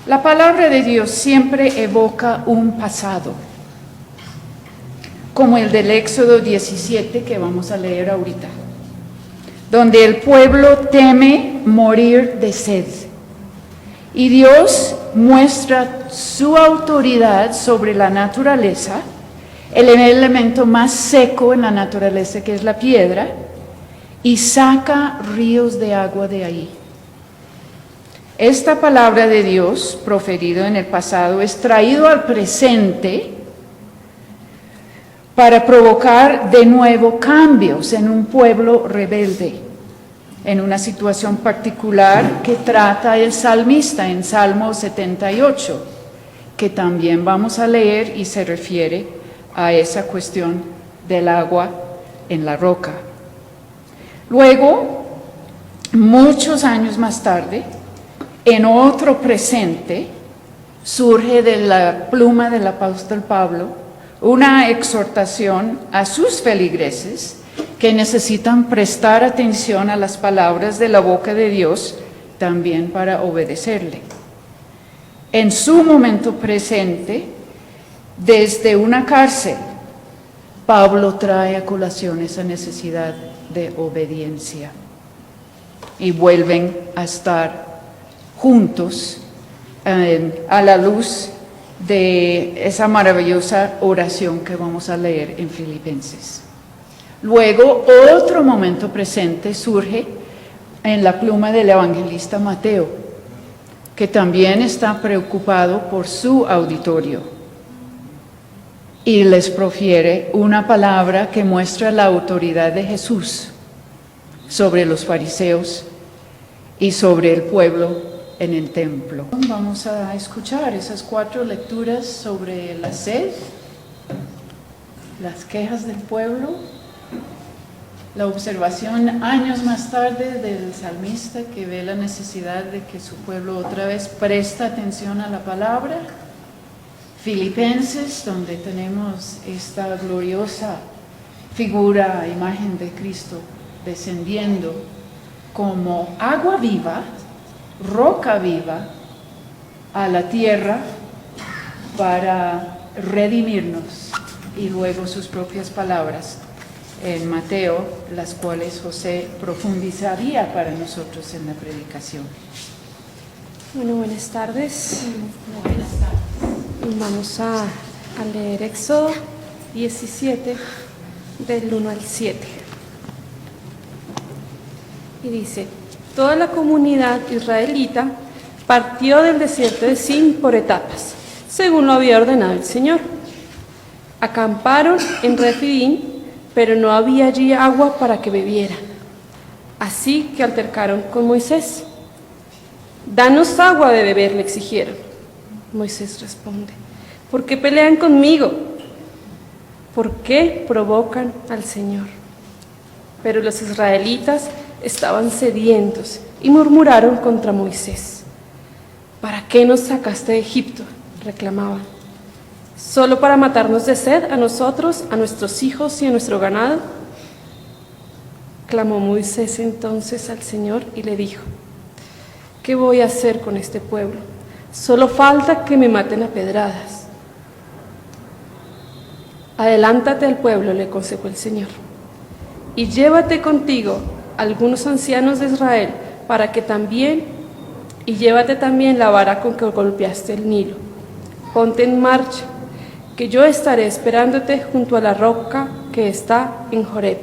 La palabra de Dios siempre evoca un pasado, como el del Éxodo 17 que vamos a leer ahorita, donde el pueblo teme morir de sed. Y Dios muestra su autoridad sobre la naturaleza, el elemento más seco en la naturaleza que es la piedra, y saca ríos de agua de ahí. Esta palabra de Dios, proferido en el pasado, es traído al presente para provocar de nuevo cambios en un pueblo rebelde, en una situación particular que trata el salmista en Salmo 78, que también vamos a leer y se refiere a esa cuestión del agua en la roca. Luego, muchos años más tarde, en otro presente, surge de la pluma del apóstol Pablo una exhortación a sus feligreses que necesitan prestar atención a las palabras de la boca de Dios también para obedecerle. En su momento presente, desde una cárcel, Pablo trae a colación esa necesidad de obediencia y vuelven a estar juntos a la luz de esa maravillosa oración que vamos a leer en Filipenses. Luego, otro momento presente surge en la pluma del evangelista Mateo, que también está preocupado por su auditorio y les profiere una palabra que muestra la autoridad de Jesús sobre los fariseos y sobre el pueblo en el templo. Vamos a escuchar esas 4 lecturas sobre la sed, las quejas del pueblo, la observación años más tarde del salmista que ve la necesidad de que su pueblo otra vez presta atención a la palabra, Filipenses, donde tenemos esta gloriosa figura, imagen de Cristo descendiendo como agua viva, roca viva a la tierra para redimirnos, y luego sus propias palabras en Mateo, las cuales José profundizaría para nosotros en la predicación. Bueno, buenas tardes. Buenas tardes. Vamos a leer Éxodo 17 del 1 al 7. Y dice: toda la comunidad israelita partió del desierto de Sin por etapas, según lo había ordenado el Señor. Acamparon en Refidim, pero no había allí agua para que bebieran. Así que altercaron con Moisés. «Danos agua de beber», le exigieron. Moisés responde: «¿Por qué pelean conmigo? ¿Por qué provocan al Señor?». Pero los israelitas estaban sedientos y murmuraron contra Moisés. «¿Para qué nos sacaste de Egipto?», reclamaban. «¿Solo para matarnos de sed a nosotros, a nuestros hijos y a nuestro ganado?». Clamó Moisés entonces al Señor y le dijo: «¿Qué voy a hacer con este pueblo? Solo falta que me maten a pedradas». «Adelántate al pueblo», le aconsejó el Señor, «y llévate contigo algunos ancianos de Israel llévate también la vara con que golpeaste el Nilo. Ponte en marcha, que yo estaré esperándote junto a la roca que está en Joreb.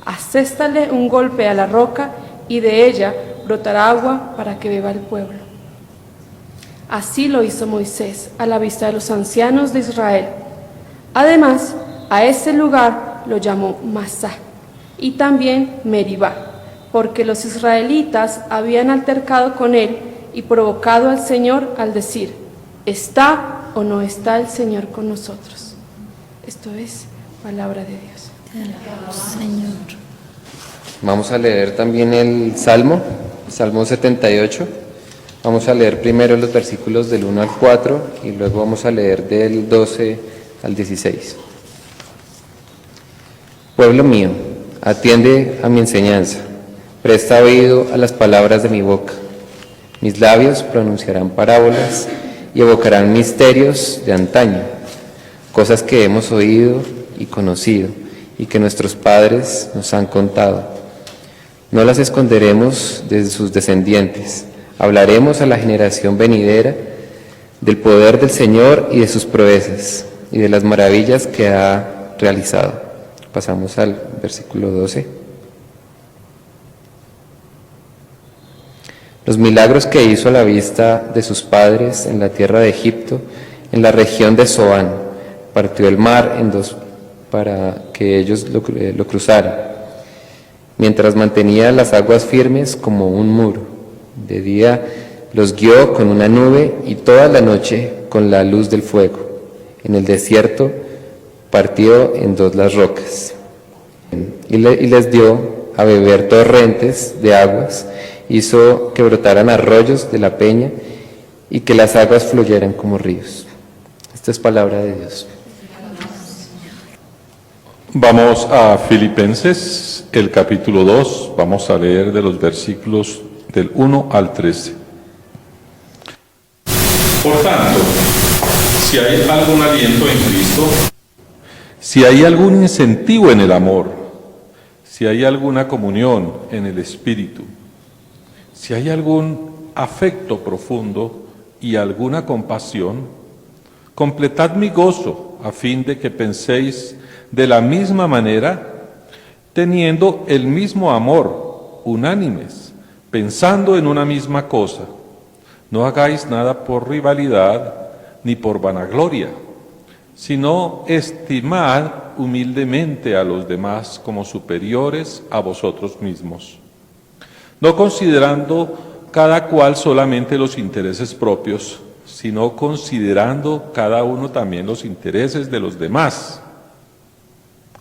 Aséstale un golpe a la roca y de ella brotará agua para que beba el pueblo». Así lo hizo Moisés a la vista de los ancianos de Israel. Además, a ese lugar lo llamó Masá y también Meribá, porque los israelitas habían altercado con él y provocado al Señor al decir: ¿está o no está el Señor con nosotros? Esto es palabra de Dios. Señor. Vamos a leer también el Salmo 78. Vamos a leer primero los versículos del 1 al 4 y luego vamos a leer del 12 al 16. Pueblo mío, atiende a mi enseñanza, presta oído a las palabras de mi boca. Mis labios pronunciarán parábolas y evocarán misterios de antaño, cosas que hemos oído y conocido y que nuestros padres nos han contado. No las esconderemos de sus descendientes. Hablaremos a la generación venidera del poder del Señor y de sus proezas y de las maravillas que ha realizado. Pasamos al versículo 12. Los milagros que hizo a la vista de sus padres en la tierra de Egipto, en la región de Zoán, partió el mar en dos para que ellos lo cruzaran, mientras mantenía las aguas firmes como un muro. De día los guió con una nube y toda la noche con la luz del fuego. En el desierto partió en dos las rocas y les dio a beber torrentes de aguas. Hizo que brotaran arroyos de la peña y que las aguas fluyeran como ríos. Esta es palabra de Dios. Vamos a Filipenses, el capítulo 2, vamos a leer de los versículos del 1 al 13. Por tanto, si hay algún aliento en Cristo, si hay algún incentivo en el amor, si hay alguna comunión en el Espíritu, si hay algún afecto profundo y alguna compasión, completad mi gozo a fin de que penséis de la misma manera, teniendo el mismo amor, unánimes, pensando en una misma cosa. No hagáis nada por rivalidad ni por vanagloria, sino estimad humildemente a los demás como superiores a vosotros mismos, no considerando cada cual solamente los intereses propios, sino considerando cada uno también los intereses de los demás.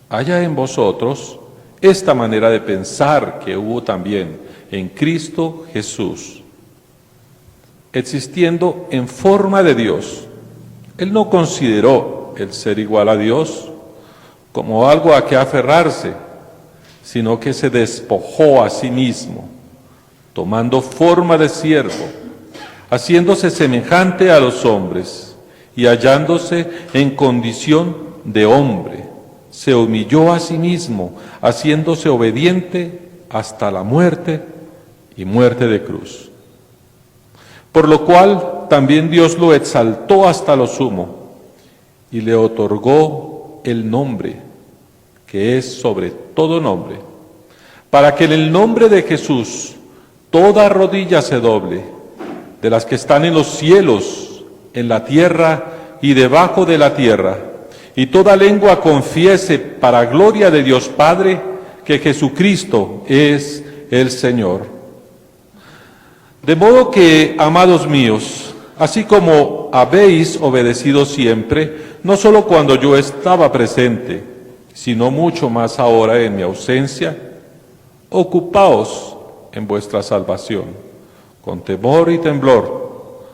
Haya en vosotros esta manera de pensar que hubo también en Cristo Jesús. Existiendo en forma de Dios, Él no consideró el ser igual a Dios como algo a que aferrarse, sino que se despojó a sí mismo, tomando forma de siervo, haciéndose semejante a los hombres y hallándose en condición de hombre, se humilló a sí mismo, haciéndose obediente hasta la muerte y muerte de cruz. Por lo cual también Dios lo exaltó hasta lo sumo y le otorgó el nombre que es sobre todo nombre, para que en el nombre de Jesús toda rodilla se doble, de las que están en los cielos, en la tierra y debajo de la tierra, y toda lengua confiese para gloria de Dios Padre que Jesucristo es el Señor. De modo que, amados míos, así como habéis obedecido siempre, no solo cuando yo estaba presente, sino mucho más ahora en mi ausencia, ocupaos en vuestra salvación, con temor y temblor,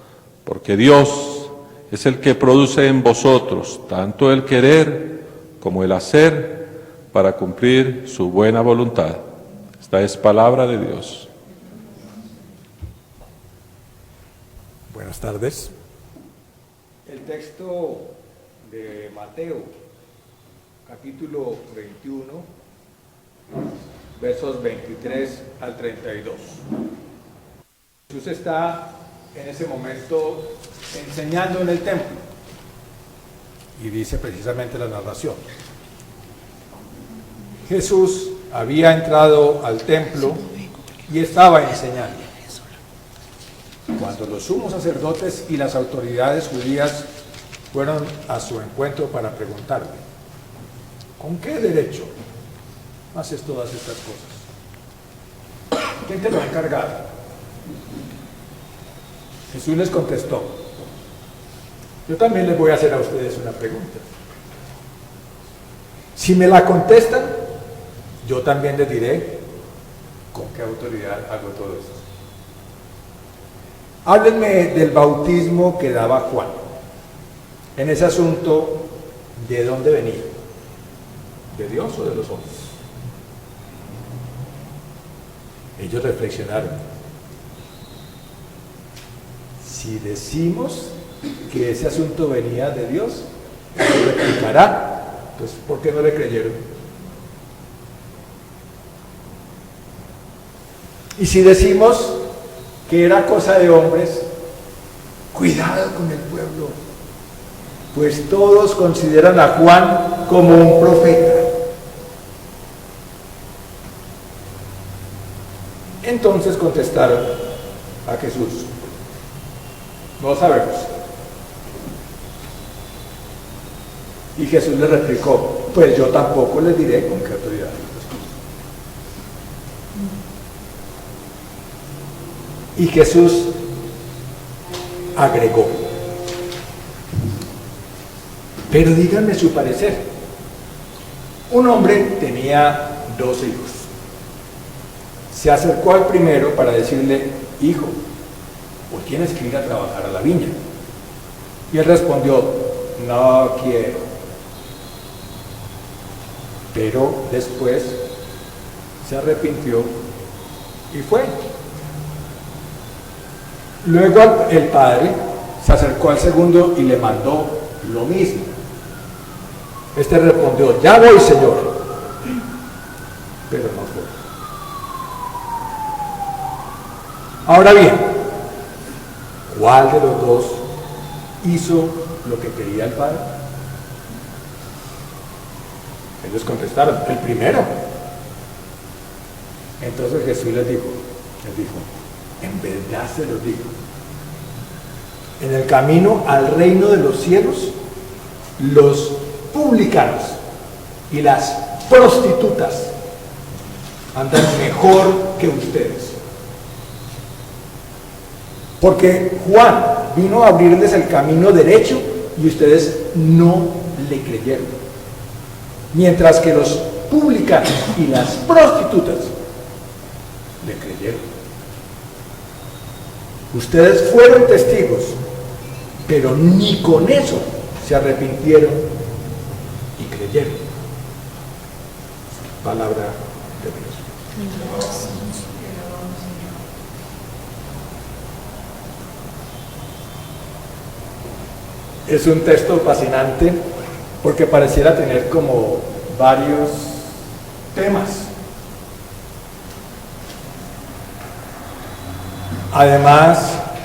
porque Dios es el que produce en vosotros tanto el querer como el hacer para cumplir su buena voluntad. Esta es palabra de Dios. Buenas tardes. El texto de Mateo, capítulo 21, versos 23 al 32. Jesús está en ese momento enseñando en el templo y dice precisamente la narración. Jesús había entrado al templo y estaba enseñando, cuando los sumos sacerdotes y las autoridades judías fueron a su encuentro para preguntarle: ¿con qué derecho haces todas estas cosas? ¿Quién te lo ha encargado? Jesús les contestó: yo también les voy a hacer a ustedes una pregunta. Si me la contestan, yo también les diré con qué autoridad hago todo esto. Háblenme del bautismo que daba Juan. En ese asunto, ¿de dónde venía? ¿De Dios o de los hombres? Ellos reflexionaron. si decimos que ese asunto venía de Dios, Él lo replicará. Entonces, ¿por qué no le creyeron? Y si decimos que era cosa de hombres, cuidado con el pueblo, pues todos consideran a Juan como un profeta. Entonces contestaron a Jesús: no sabemos. Y Jesús les replicó: pues yo tampoco les diré con qué autoridad. Y Jesús agregó: pero díganme su parecer. Un hombre tenía 2 hijos. Se acercó al primero para decirle: hijo, ¿o tienes que ir a trabajar a la viña? Y él respondió: no quiero. Pero después se arrepintió y fue. Luego el padre se acercó al segundo y le mandó lo mismo. Este respondió: ya voy, señor. Pero no fue. Ahora bien, ¿cuál de los dos hizo lo que quería el padre? Ellos contestaron: el primero. Entonces Jesús les dijo: en verdad se los digo, en el camino al reino de los cielos, los publicanos y las prostitutas andan mejor que ustedes. Porque Juan vino a abrirles el camino derecho y ustedes no le creyeron. Mientras que los publicanos y las prostitutas le creyeron. Ustedes fueron testigos, pero ni con eso se arrepintieron y creyeron. Palabra de Dios. Es un texto fascinante porque pareciera tener como varios temas. Además,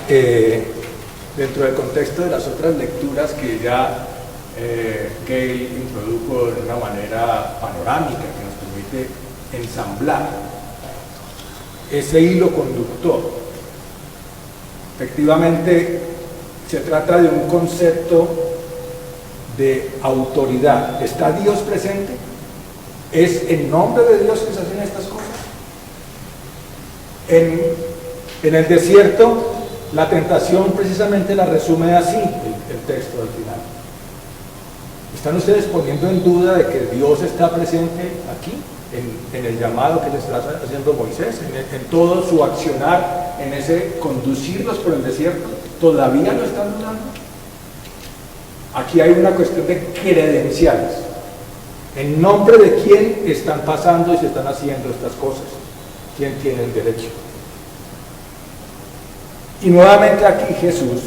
dentro del contexto de las otras lecturas que ya Gale introdujo de una manera panorámica que nos permite ensamblar ese hilo conductor, efectivamente se trata de un concepto de autoridad. ¿Está Dios presente? ¿Es en nombre de Dios que se hacen estas cosas? En el desierto, la tentación precisamente la resume así, el texto al final. ¿Están ustedes poniendo en duda de que Dios está presente aquí, en el llamado que les está haciendo Moisés, en todo su accionar, en ese conducirlos por el desierto? ¿Todavía lo están dudando? Aquí hay una cuestión de credenciales. ¿En nombre de quién están pasando y se están haciendo estas cosas? ¿Quién tiene el derecho? Y nuevamente aquí Jesús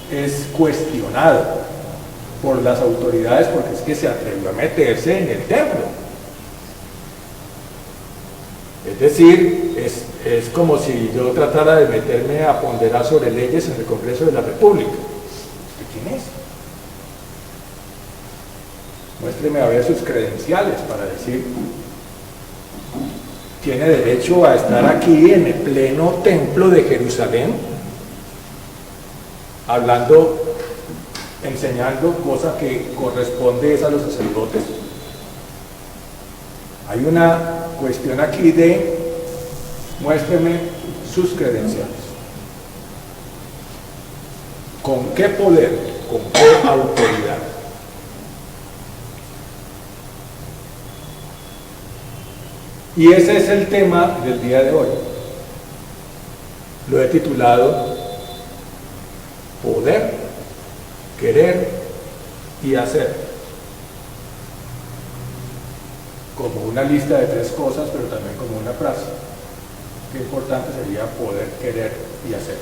es cuestionado por las autoridades porque es que se atrevió a meterse en el templo. Es decir, es como si yo tratara de meterme a ponderar sobre leyes en el Congreso de la República. ¿Quién es? Muéstreme a ver sus credenciales para decir, ¿tiene derecho a estar aquí en el pleno templo de Jerusalén? Hablando, enseñando cosas que corresponde a los sacerdotes. Hay una cuestión aquí de muéstreme sus credenciales. ¿Con qué poder? ¿Con qué autoridad? Y ese es el tema del día de hoy. Lo he titulado Poder, Querer y Hacer. Como una lista de 3 cosas, pero también como una frase. Qué importante sería poder, querer y hacer.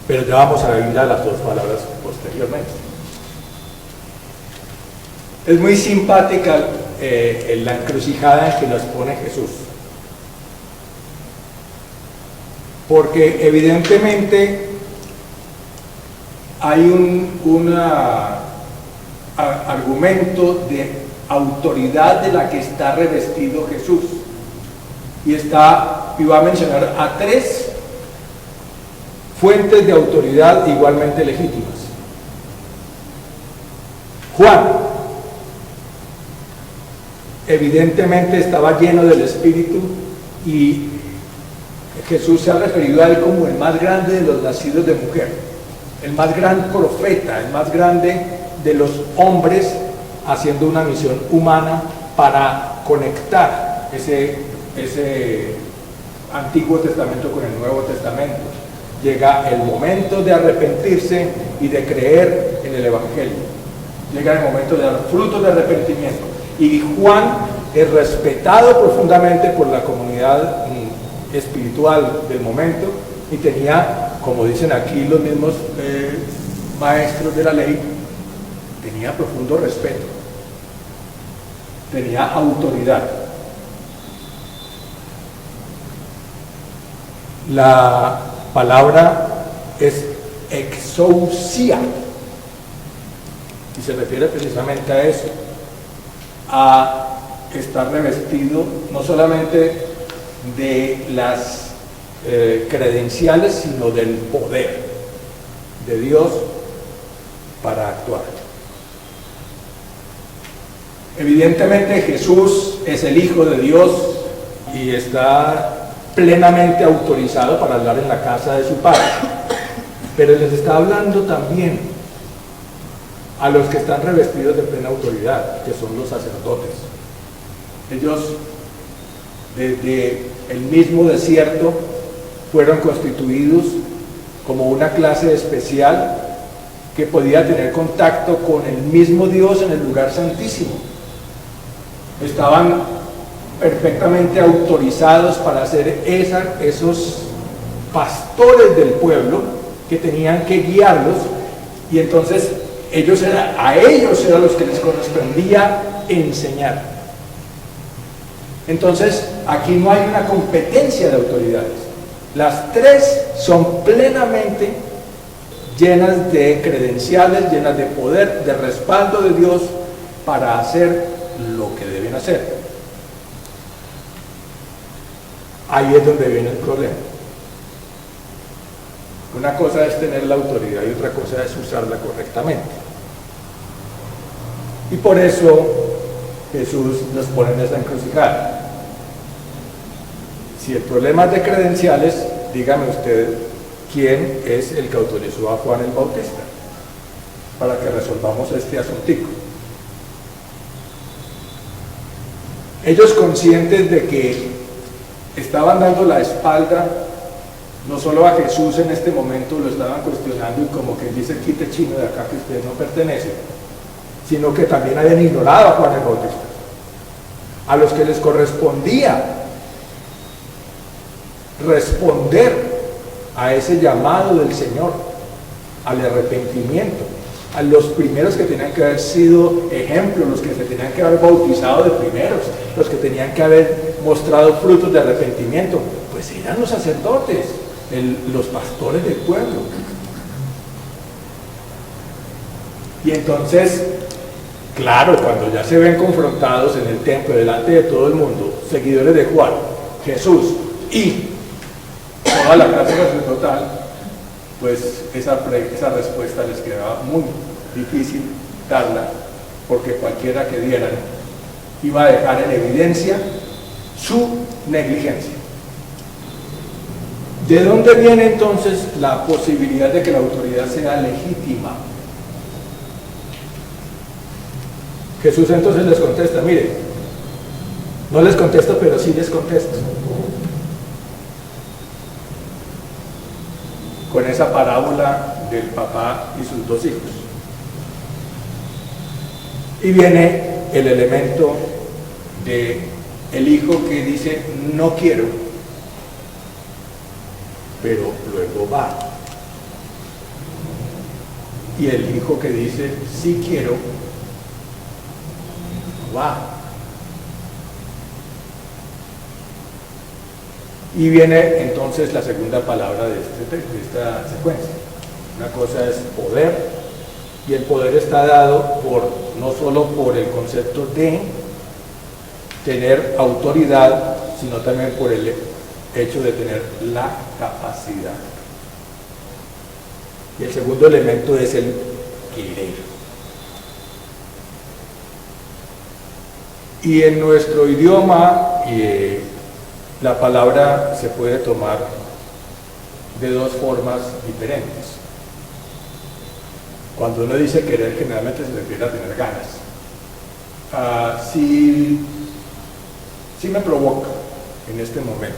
Pero ya vamos a ver a las dos palabras posteriormente. Es muy simpática la encrucijada en que nos pone Jesús. Porque evidentemente hay un argumento de autoridad de la que está revestido Jesús. Y va a mencionar a tres fuentes de autoridad igualmente legítimas. Juan, evidentemente estaba lleno del Espíritu y Jesús se ha referido a él como el más grande de los nacidos de mujer, el más gran profeta, el más grande de los hombres haciendo una misión humana para conectar ese Antiguo Testamento con el Nuevo Testamento. Llega el momento de arrepentirse y de creer en el Evangelio. Llega el momento de dar frutos de arrepentimiento. Y Juan es respetado profundamente por la comunidad espiritual del momento y tenía, como dicen aquí los mismos maestros de la ley, tenía profundo respeto, tenía autoridad. La palabra es exousia y se refiere precisamente a eso, a estar revestido no solamente de las credenciales, sino del poder de Dios para actuar. Evidentemente Jesús es el Hijo de Dios y está plenamente autorizado para hablar en la casa de su Padre, pero les está hablando también a los que están revestidos de plena autoridad, que son los sacerdotes. Ellos, desde el mismo desierto, fueron constituidos como una clase especial que podía tener contacto con el mismo Dios en el lugar santísimo. Estaban perfectamente autorizados para ser esos pastores del pueblo que tenían que guiarlos, y entonces a ellos eran los que les correspondía enseñar. Entonces aquí no hay una competencia de autoridades. Las tres son plenamente llenas de credenciales, llenas de poder, de respaldo de Dios para hacer lo que deben hacer. Ahí es donde viene el problema. Una cosa es tener la autoridad y otra cosa es usarla correctamente. Y por eso Jesús nos pone en esa encrucijada. Si el problema es de credenciales, dígame usted quién es el que autorizó a Juan el Bautista para que resolvamos este asuntico. Ellos, conscientes de que estaban dando la espalda no solo a Jesús en este momento, lo estaban cuestionando y como que dice, quite chino de acá que usted no pertenece, sino que también habían ignorado a Juan el Bautista, a los que les correspondía responder a ese llamado del Señor, al arrepentimiento, a los primeros que tenían que haber sido ejemplos, los que se tenían que haber bautizado de primeros, los que tenían que haber mostrado frutos de arrepentimiento, pues eran los sacerdotes, los pastores del pueblo. Y entonces, claro, cuando ya se ven confrontados en el templo delante de todo el mundo, seguidores de Juan, Jesús y toda la clase sacerdotal, pues esa respuesta les quedaba muy difícil darla, porque cualquiera que dieran iba a dejar en evidencia su negligencia. ¿De dónde viene entonces la posibilidad de que la autoridad sea legítima? Jesús entonces les contesta, mire, no les contesto, pero sí les contesto. Con esa parábola del papá y sus dos hijos. Y viene el elemento de el hijo que dice, no quiero, pero luego va. y el hijo que dice, sí quiero, va. Y viene entonces la segunda palabra de esta secuencia. Una cosa es poder, y el poder está dado no solo por el concepto de tener autoridad, sino también por el hecho de tener la capacidad. Y el segundo elemento es el querer. Y en nuestro idioma la palabra se puede tomar de dos formas diferentes. Cuando uno dice querer, generalmente se refiere a tener ganas. Sí me provoca en este momento.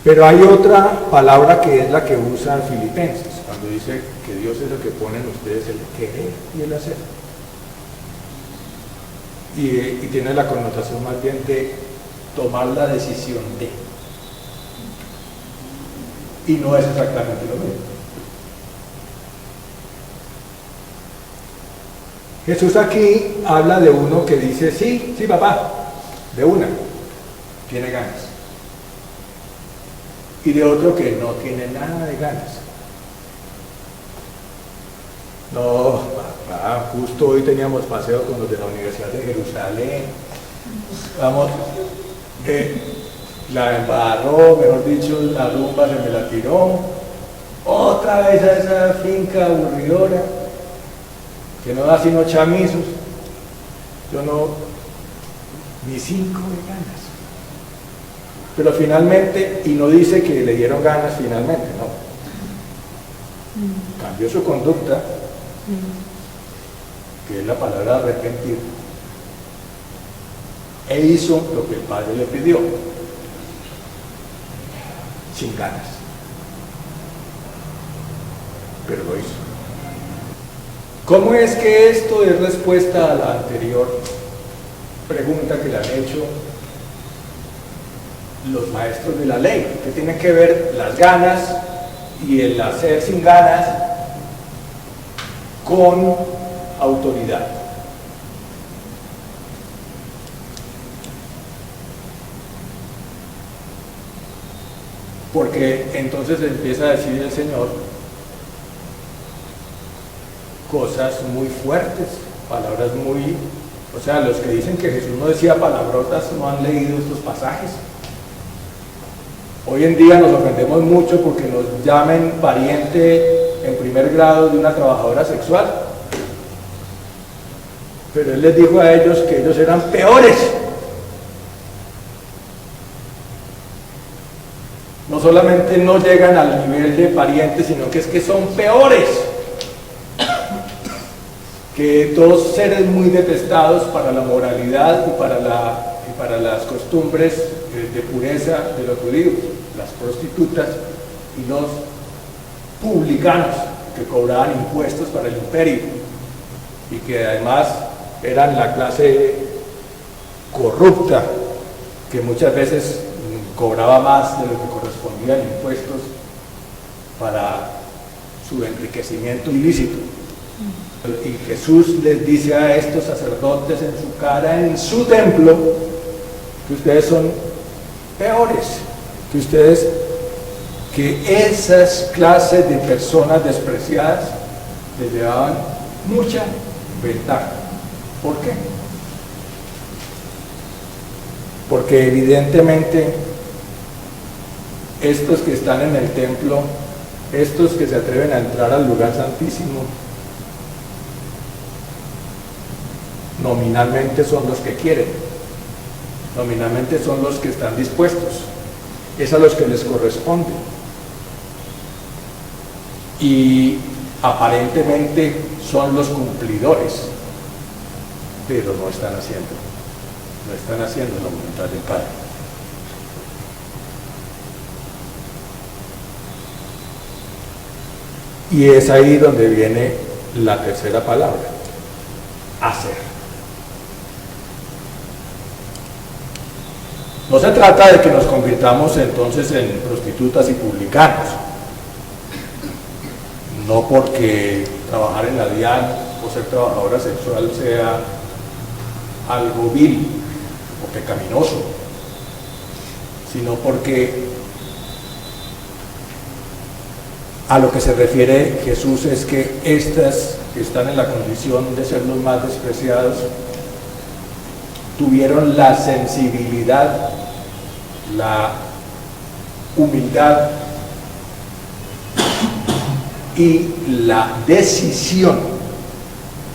Pero hay otra palabra que es la que usan Filipenses, cuando dice que Dios es el que pone en ustedes el querer y el hacer. Y tiene la connotación más bien de tomar la decisión de. Y no es exactamente lo mismo. Jesús aquí habla de uno que dice, sí, papá, de una, tiene ganas. Y de otro que no tiene nada de ganas. No, papá, justo hoy teníamos paseo con los de la Universidad de Jerusalén. Vamos, la embarró, mejor dicho, la rumba se me la tiró. Otra vez a esa finca aburridora, que no da sino chamizos. Yo no, ni 5 de ganas. Pero finalmente, y no dice que le dieron ganas finalmente, no. Cambió su conducta, que es la palabra arrepentir, e hizo lo que el Padre le pidió, sin ganas. Pero lo hizo. ¿Cómo es que esto es respuesta a la anterior pregunta que le han hecho los maestros de la ley? ¿Qué tienen que ver las ganas y el hacer sin ganas con autoridad? Porque entonces empieza a decir el Señor cosas muy fuertes, palabras muy... O sea, los que dicen que Jesús no decía palabrotas no han leído estos pasajes. Hoy en día nos ofendemos mucho porque nos llamen pariente en primer grado de una trabajadora sexual. Pero Él les dijo a ellos que ellos eran peores. No solamente no llegan al nivel de parientes, sino que es que son peores que dos seres muy detestados para la moralidad y para las costumbres de pureza de los judíos, las prostitutas y los publicanos que cobraban impuestos para el imperio y que además eran la clase corrupta que muchas veces cobraba más de lo que correspondía en impuestos para su enriquecimiento ilícito. Y Jesús les dice a estos sacerdotes en su cara, en su templo, que ustedes son peores, que esas clases de personas despreciadas les llevaban mucha ventaja. ¿Por qué? Porque evidentemente estos que están en el templo, estos que se atreven a entrar al lugar santísimo, nominalmente son los que quieren, nominalmente son los que están dispuestos, es a los que les corresponde. Y aparentemente son los cumplidores, pero no están haciendo la voluntad del Padre. Y es ahí donde viene la tercera palabra, hacer. No se trata de que nos convirtamos entonces en prostitutas y publicanos. no porque trabajar en la DIAN o ser trabajadora sexual sea algo vil o pecaminoso, sino porque a lo que se refiere Jesús es que estas que están en la condición de ser los más despreciados tuvieron la sensibilidad, la humildad y la decisión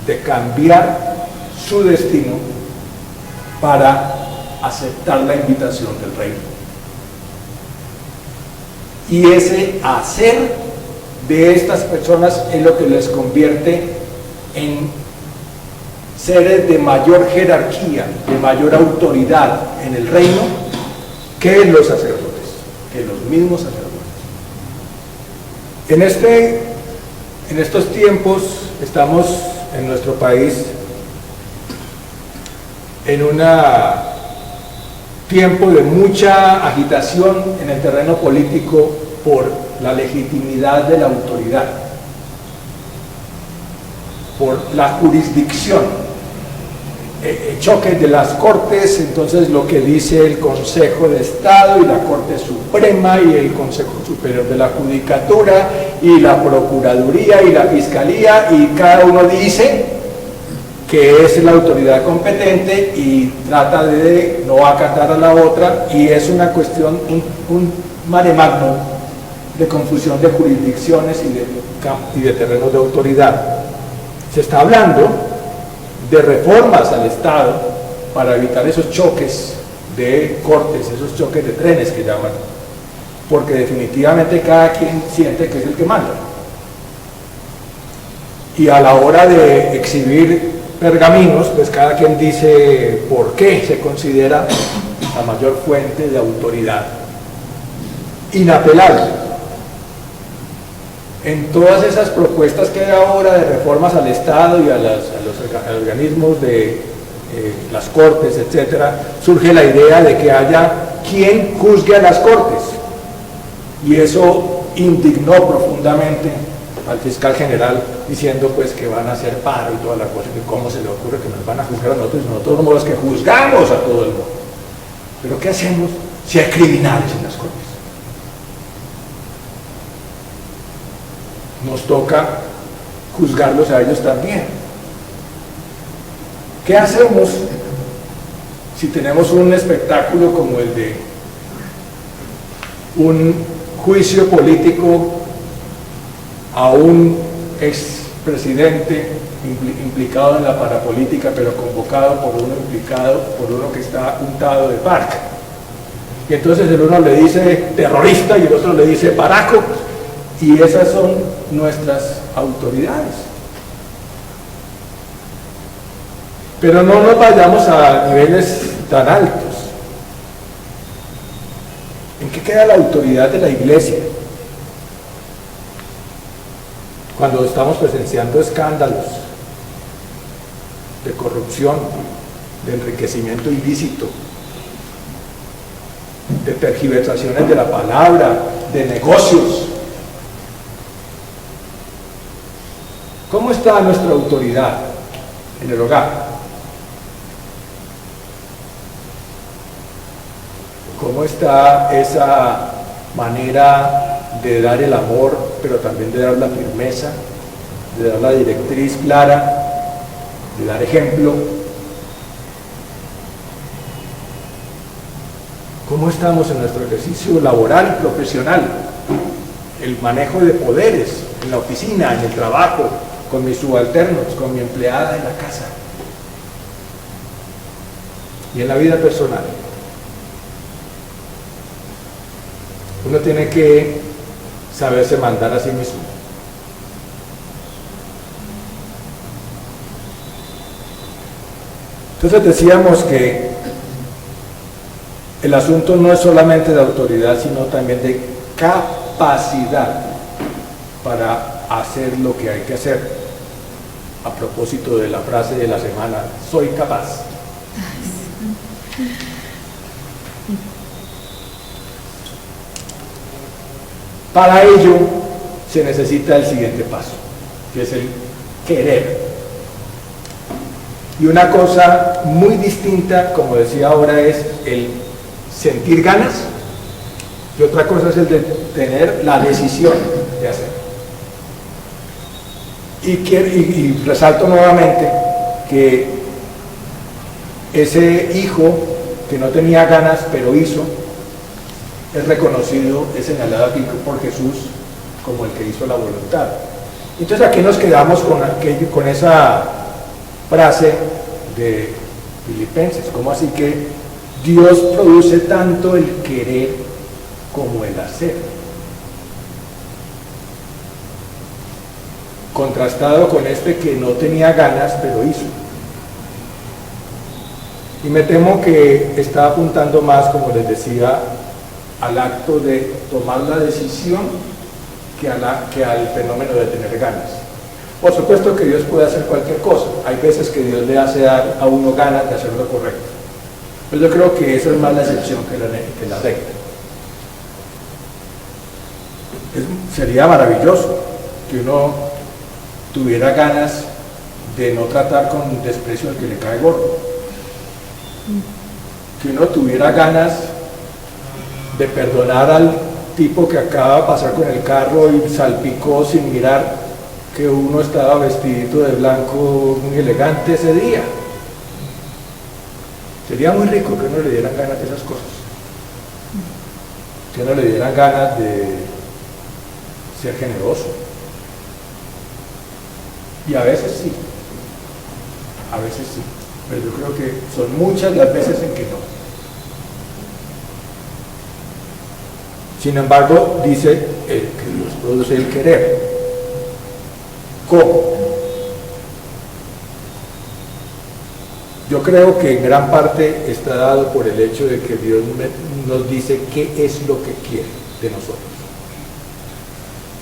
de cambiar su destino para aceptar la invitación del reino. Y ese hacer de estas personas es lo que les convierte en seres de mayor jerarquía, de mayor autoridad en el reino que los sacerdotes, que los mismos sacerdotes. En estos tiempos estamos en nuestro país en un tiempo de mucha agitación en el terreno político por la legitimidad de la autoridad, por la jurisdicción, choques de las cortes, entonces lo que dice el Consejo de Estado y la Corte Suprema y el Consejo Superior de la Judicatura y la Procuraduría y la Fiscalía, y cada uno dice que es la autoridad competente y trata de no acatar a la otra, y es una cuestión, un mare magnum de confusión de jurisdicciones y de terrenos de autoridad. Se está hablando de reformas al Estado para evitar esos choques de cortes, esos choques de trenes que llaman, porque definitivamente cada quien siente que es el que manda. Y a la hora de exhibir pergaminos, pues cada quien dice por qué se considera la mayor fuente de autoridad inapelable. En todas esas propuestas que hay ahora de reformas al Estado y a los organismos de las cortes, etcétera, surge la idea de que haya quien juzgue a las cortes, y eso indignó profundamente al fiscal general, diciendo pues que van a hacer paro y toda la cosa, que cómo se le ocurre que nos van a juzgar a nosotros, nosotros somos los que juzgamos a todo el mundo. Pero ¿qué hacemos si hay criminales en las cortes? Nos toca juzgarlos a ellos también. ¿Qué hacemos si tenemos un espectáculo como el de un juicio político a un expresidente implicado en la parapolítica, pero convocado por uno que está untado de parca? Y entonces el uno le dice terrorista y el otro le dice paraco, y esas son nuestras autoridades. Pero no nos vayamos a niveles tan altos. ¿En qué queda la autoridad de la Iglesia cuando estamos presenciando escándalos de corrupción, de enriquecimiento ilícito, de tergiversaciones de la palabra, de negocios? ¿Cómo está nuestra autoridad en el hogar? ¿Cómo está esa manera de dar el amor, pero también de dar la firmeza, de dar la directriz clara, de dar ejemplo? ¿Cómo estamos en nuestro ejercicio laboral y profesional? El manejo de poderes en la oficina, en el trabajo, con mis subalternos, con mi empleada en la casa y en la vida personal. Uno tiene que saberse mandar a sí mismo. Entonces decíamos que el asunto no es solamente de autoridad, sino también de capacidad para hacer lo que hay que hacer. A propósito de la frase de la semana, soy capaz. Para ello se necesita el siguiente paso, que es el querer. Y una cosa muy distinta, como decía ahora, es el sentir ganas, y otra cosa es el de tener la decisión de hacer. Y resalto nuevamente que ese hijo que no tenía ganas pero hizo, es reconocido, es señalado aquí por Jesús como el que hizo la voluntad. Entonces aquí nos quedamos con esa frase de Filipenses, como así que Dios produce tanto el querer como el hacer, contrastado con este que no tenía ganas pero hizo. Y me temo que está apuntando más, como les decía, al acto de tomar la decisión que al fenómeno de tener ganas. Por supuesto que Dios puede hacer cualquier cosa. Hay veces que Dios le hace dar a uno ganas de hacer lo correcto. Pero yo creo que esa es más la excepción que la regla. Sería maravilloso que uno tuviera ganas de no tratar con desprecio al que le cae gordo. Que uno tuviera ganas de perdonar al tipo que acaba de pasar con el carro y salpicó sin mirar que uno estaba vestidito de blanco muy elegante ese día. Sería muy rico que uno le dieran ganas de esas cosas, que uno le dieran ganas de ser generoso. Y a veces sí, pero yo creo que son muchas las veces en que no. Sin embargo, dice que Dios produce el querer. ¿Cómo? Yo creo que en gran parte está dado por el hecho de que Dios nos dice qué es lo que quiere de nosotros.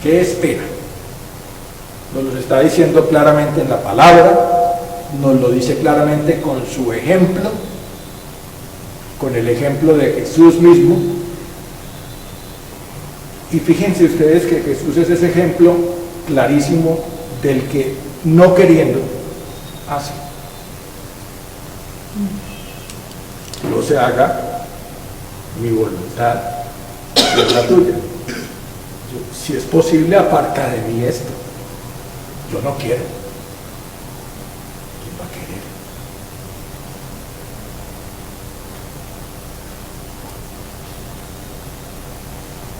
¿Qué espera? Nos lo está diciendo claramente en la palabra, nos lo dice claramente con su ejemplo, con el ejemplo de Jesús mismo. Y fíjense ustedes que Jesús es ese ejemplo clarísimo del que no queriendo hace. No se haga mi voluntad, no la tuya. Si es posible, aparta de mí esto. Yo no quiero. ¿Quién va a querer?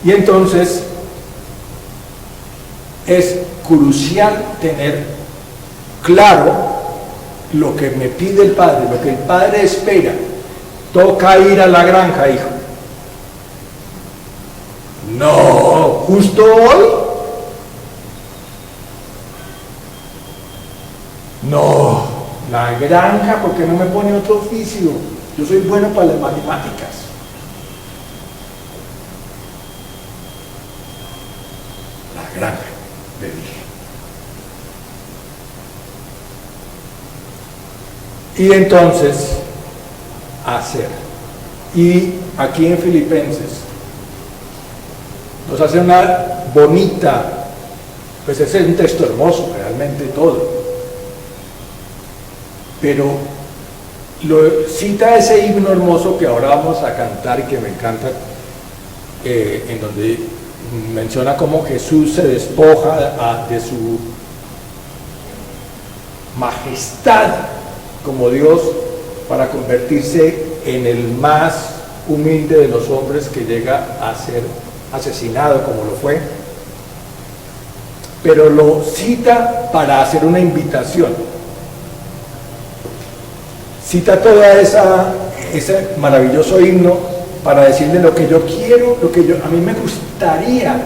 Y entonces es crucial tener claro lo que me pide el Padre, lo que el Padre espera. Toca ir a la granja, hijo. No, justo hoy. No, la granja, ¿por qué no me pone otro oficio? Yo soy bueno para las matemáticas. La granja, le dije. Y entonces, hacer. Y aquí en Filipenses nos hace una bonita, pues es un texto hermoso, realmente todo. Pero cita ese himno hermoso que ahora vamos a cantar y que me encanta, en donde menciona cómo Jesús se despoja de su majestad como Dios para convertirse en el más humilde de los hombres, que llega a ser asesinado como lo fue. Pero lo cita para hacer una invitación. Cita toda ese maravilloso himno para decirle lo que yo quiero, a mí me gustaría.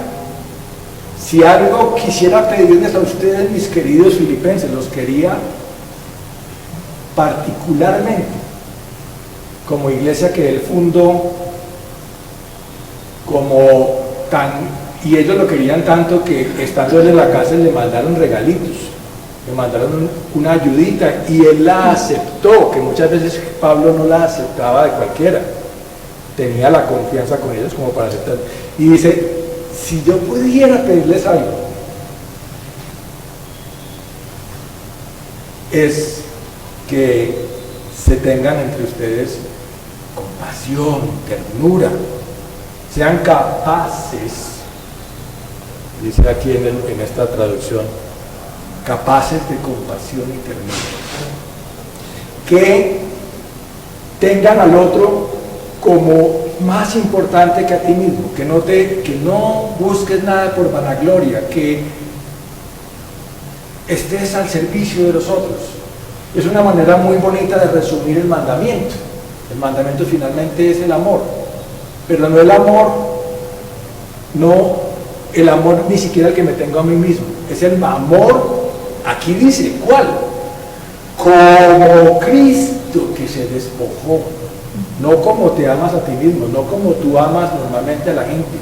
Si algo quisiera pedirles a ustedes, mis queridos filipenses, los quería particularmente como iglesia que él fundó, y ellos lo querían tanto que estando él en la cárcel le mandaron regalitos, le mandaron una ayudita y él la aceptó, que muchas veces Pablo no la aceptaba de cualquiera, tenía la confianza con ellos como para aceptar. Y dice, si yo pudiera pedirles algo, es que se tengan entre ustedes compasión, ternura, sean capaces, dice aquí en esta traducción, capaces de compasión y ternura, que tengan al otro como más importante que a ti mismo, que no busques nada por vanagloria, que estés al servicio de los otros. Es una manera muy bonita de resumir el mandamiento. El mandamiento finalmente es el amor, pero no el amor ni siquiera el que me tengo a mí mismo, es el amor, aquí dice, ¿cuál? Como Cristo que se despojó, no como te amas a ti mismo, no como tú amas normalmente a la gente,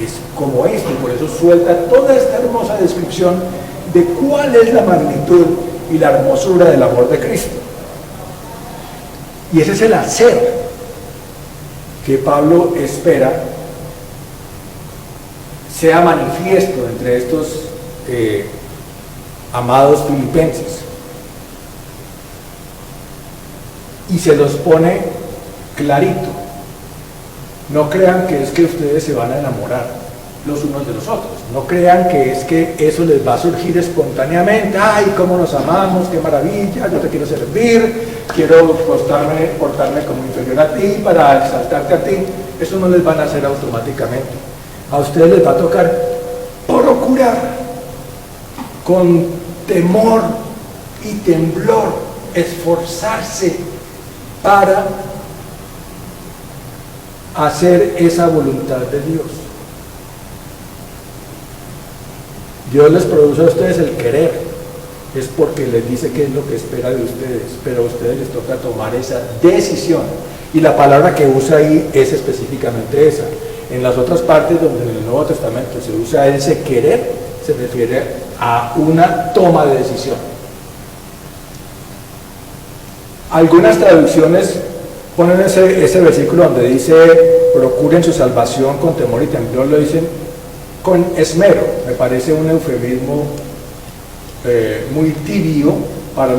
es como esto, por eso suelta toda esta hermosa descripción de cuál es la magnitud y la hermosura del amor de Cristo. Y ese es el hacer que Pablo espera sea manifiesto entre estos amados filipenses. Y se los pone clarito. No crean que es que ustedes se van a enamorar los unos de los otros. No crean que es que eso les va a surgir espontáneamente. ¡Ay, cómo nos amamos! ¡Qué maravilla! Yo te quiero servir, quiero portarme como inferior a ti para exaltarte a ti. Eso no les van a hacer automáticamente. A ustedes les va a tocar procurar con temor y temblor, esforzarse para hacer esa voluntad de Dios. Dios les produce a ustedes el querer, es porque les dice qué es lo que espera de ustedes, pero a ustedes les toca tomar esa decisión. Y la palabra que usa ahí es específicamente esa. En las otras partes donde en el Nuevo Testamento se usa ese querer, se refiere a una toma de decisión. Algunas traducciones ponen ese versículo donde dice procuren su salvación con temor y temblor, lo dicen con esmero. Me parece un eufemismo muy tibio para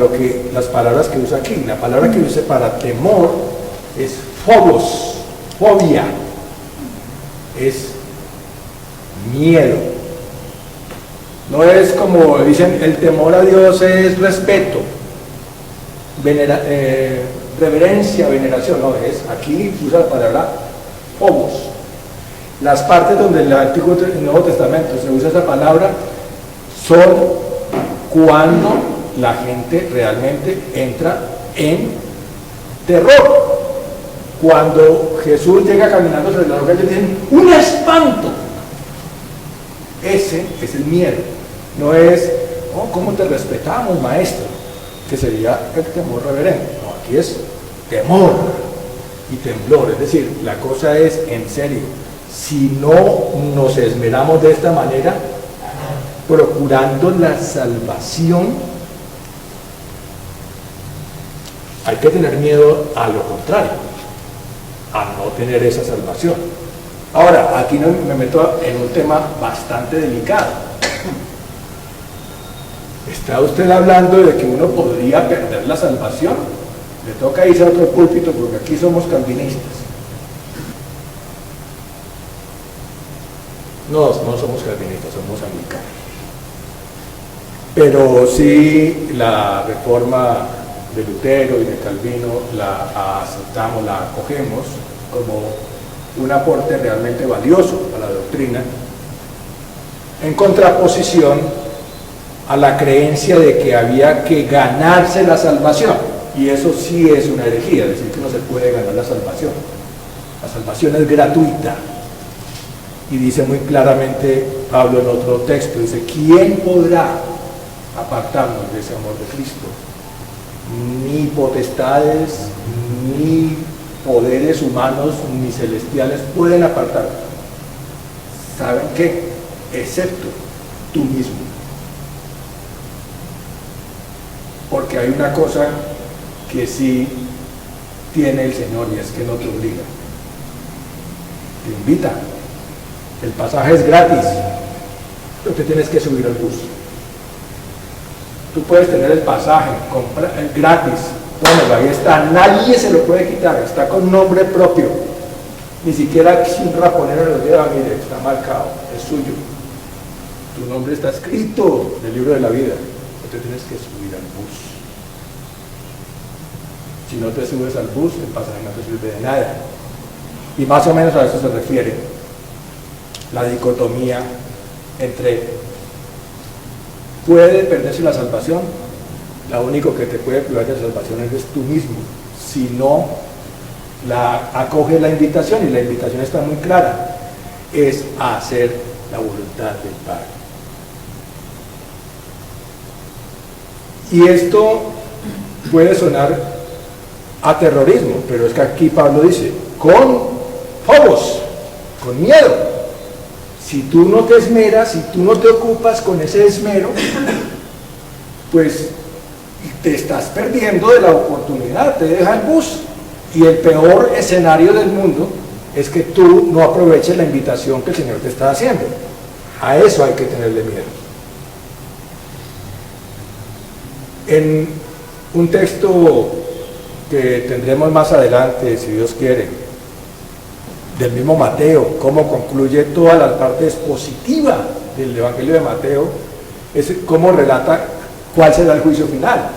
las palabras que usa aquí. La palabra que usa para temor es phobos, fobia, es miedo. No es como dicen, el temor a Dios es respeto, reverencia, veneración. No, es aquí usa la palabra phobos. Las partes donde en el Antiguo y el Nuevo Testamento se usa esa palabra son cuando la gente realmente entra en terror. Cuando Jesús llega caminando sobre la roca, ellos dicen, ¡un espanto! Ese es el miedo. No es, oh, ¿cómo te respetamos, maestro? Que sería el temor reverente. No, aquí es temor y temblor. Es decir, la cosa es en serio. Si no nos esmeramos de esta manera, procurando la salvación, hay que tener miedo a lo contrario, a no tener esa salvación. Ahora, aquí me meto en un tema bastante delicado. ¿Está usted hablando de que uno podría perder la salvación? Le toca irse a otro púlpito porque aquí somos calvinistas. No somos calvinistas, somos anglicanos. Pero sí la reforma de Lutero y de Calvino la aceptamos, la acogemos como un aporte realmente valioso a la doctrina, en contraposición a la creencia de que había que ganarse la salvación. Y eso sí es una herejía, decir que no se puede ganar la salvación. La salvación es gratuita. Y dice muy claramente Pablo en otro texto, dice, ¿quién podrá apartarnos de ese amor de Cristo? Ni potestades, ni poderes humanos, ni celestiales pueden apartarnos. ¿Saben qué? Excepto tú mismo. Porque hay una cosa que sí tiene el Señor y es que no te obliga. Te invita. El pasaje es gratis, pero te tienes que subir al bus. Tú puedes tener el pasaje gratis, tómalo, ahí está, nadie se lo puede quitar, está con nombre propio. Ni siquiera sin raponero lo lleva, mire, está marcado, es suyo. Tu nombre está escrito en el libro de la vida, no te tienes que subir al bus. Si no te subes al bus, el pasaje no te sirve de nada. Y más o menos a eso se refiere la dicotomía entre puede perderse la salvación, lo único que te puede privar de la salvación eres tú mismo, si no acoge la invitación, y la invitación está muy clara, es a hacer la voluntad del Padre. Y esto puede sonar a terrorismo, pero es que aquí Pablo dice, con phobos, con miedo. Si tú no te esmeras, si tú no te ocupas con ese esmero, pues te estás perdiendo de la oportunidad, te deja el bus. Y el peor escenario del mundo es que tú no aproveches la invitación que el Señor te está haciendo. A eso hay que tenerle miedo. En un texto que tendremos más adelante, si Dios quiere, del mismo Mateo, cómo concluye toda la parte expositiva del Evangelio de Mateo, es cómo relata cuál será el juicio final.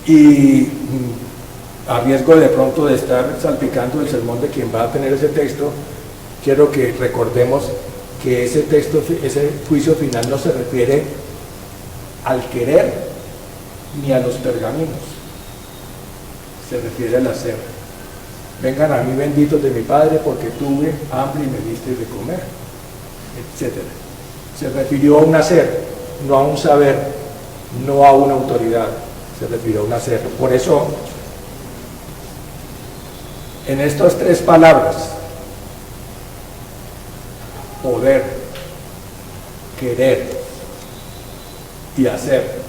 Y a riesgo de pronto de estar salpicando el sermón de quien va a tener ese texto, quiero que recordemos que ese texto, ese juicio final no se refiere al querer ni a los pergaminos, se refiere al hacer. Vengan a mí benditos de mi Padre porque tuve hambre y me diste de comer, etc. Se refirió a un hacer, no a un saber, no a una autoridad, se refirió a un hacer. Por eso, en estas tres palabras, poder, querer y hacer,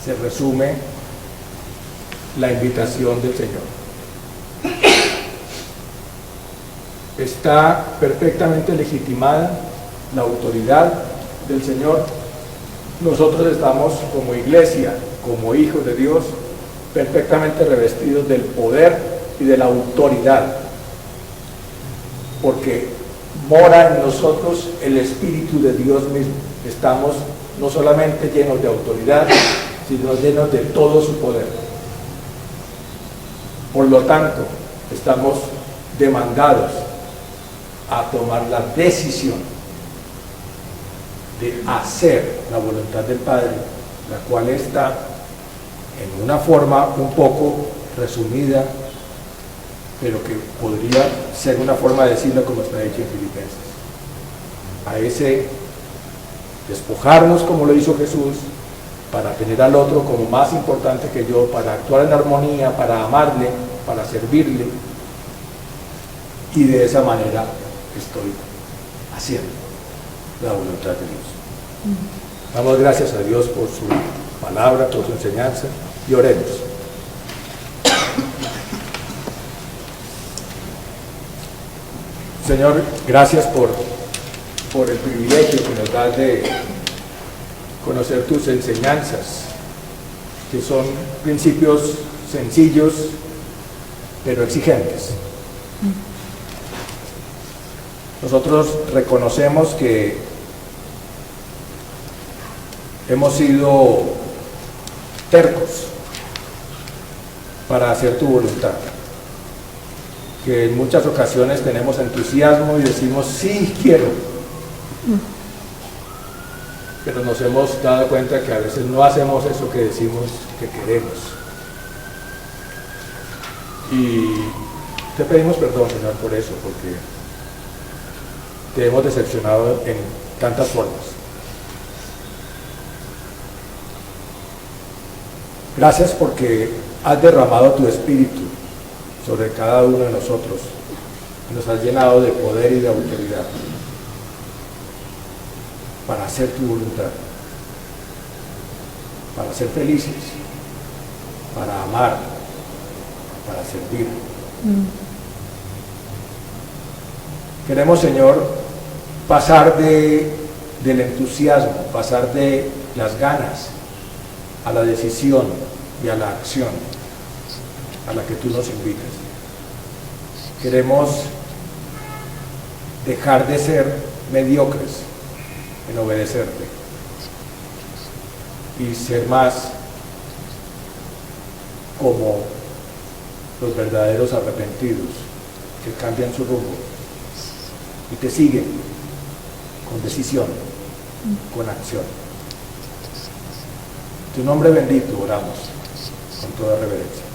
se resume la invitación del Señor. Está perfectamente legitimada la autoridad del Señor. Nosotros estamos como iglesia, como hijos de Dios, perfectamente revestidos del poder y de la autoridad, porque mora en nosotros el Espíritu de Dios mismo. Estamos no solamente llenos de autoridad, sino llenos de todo su poder. Por lo tanto, estamos demandados a tomar la decisión de hacer la voluntad del Padre, la cual está en una forma un poco resumida, pero que podría ser una forma de decirlo como está dicho en Filipenses. A ese despojarnos como lo hizo Jesús, para tener al otro como más importante que yo, para actuar en armonía, para amarle, para servirle, y de esa manera estoy haciendo la voluntad de Dios. Damos gracias a Dios por su palabra, por su enseñanza, y oremos. Señor, gracias por el privilegio que nos das de conocer tus enseñanzas, que son principios sencillos, pero exigentes. Nosotros reconocemos que hemos sido tercos para hacer tu voluntad, que en muchas ocasiones tenemos entusiasmo y decimos sí quiero, pero nos hemos dado cuenta que a veces no hacemos eso que decimos que queremos. Y te pedimos perdón, Señor, por eso, porque te hemos decepcionado en tantas formas. Gracias porque has derramado tu espíritu sobre cada uno de nosotros. Nos has llenado de poder y de autoridad para hacer tu voluntad, para ser felices, para amar, para servir. Queremos, Señor, pasar de del entusiasmo, pasar de las ganas a la decisión y a la acción a la que tú nos invitas. Queremos dejar de ser mediocres en obedecerte y ser más como los verdaderos arrepentidos que cambian su rumbo y te siguen con decisión, con acción. En tu nombre bendito oramos con toda reverencia.